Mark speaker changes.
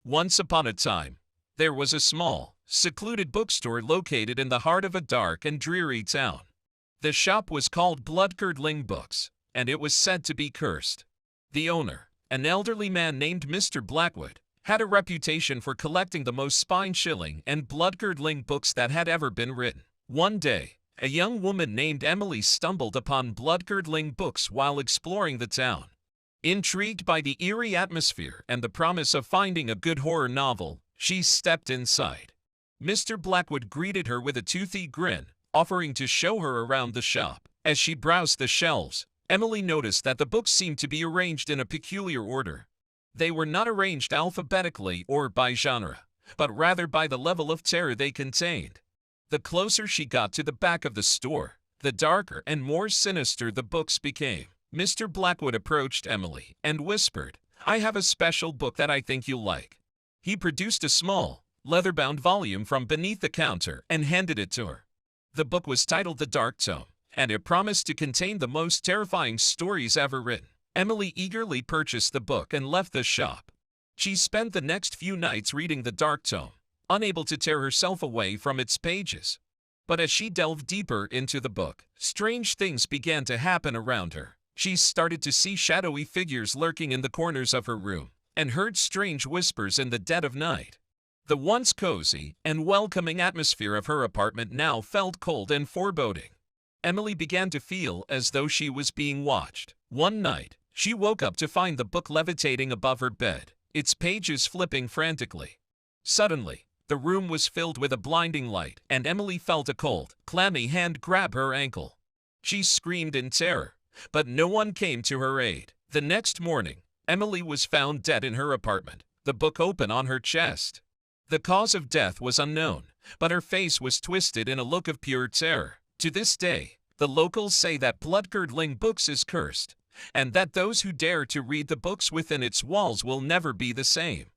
Speaker 1: Once upon a time, there was a small, secluded bookstore located in the heart of a dark and dreary town. The shop was called Bloodcurdling Books, and it was said to be cursed. The owner, an elderly man named Mr. Blackwood, had a reputation for collecting the most spine-chilling and blood-curdling books that had ever been written. One day, a young woman named Emily stumbled upon blood-curdling books while exploring the town. Intrigued by the eerie atmosphere and the promise of finding a good horror novel, she stepped inside. Mr. Blackwood greeted her with a toothy grin, offering to show her around the shop. As she browsed the shelves, Emily noticed that the books seemed to be arranged in a peculiar order. They were not arranged alphabetically or by genre, but rather by the level of terror they contained. The closer she got to the back of the store, the darker and more sinister the books became. Mr. Blackwood approached Emily and whispered, "I have a special book that I think you'll like." He produced a small, leather-bound volume from beneath the counter and handed it to her. The book was titled The Dark Tome, and it promised to contain the most terrifying stories ever written. Emily eagerly purchased the book and left the shop. She spent the next few nights reading The Dark Tome, unable to tear herself away from its pages. But as she delved deeper into the book, strange things began to happen around her. She started to see shadowy figures lurking in the corners of her room, and heard strange whispers in the dead of night. The once cozy and welcoming atmosphere of her apartment now felt cold and foreboding. Emily began to feel as though she was being watched. One night, she woke up to find the book levitating above her bed, its pages flipping frantically. Suddenly, the room was filled with a blinding light, and Emily felt a cold, clammy hand grab her ankle. She screamed in terror, but no one came to her aid. The next morning, Emily was found dead in her apartment, the book open on her chest. The cause of death was unknown, but her face was twisted in a look of pure terror. To this day, the locals say that Bloodcurdling Books is cursed, and that those who dare to read the books within its walls will never be the same.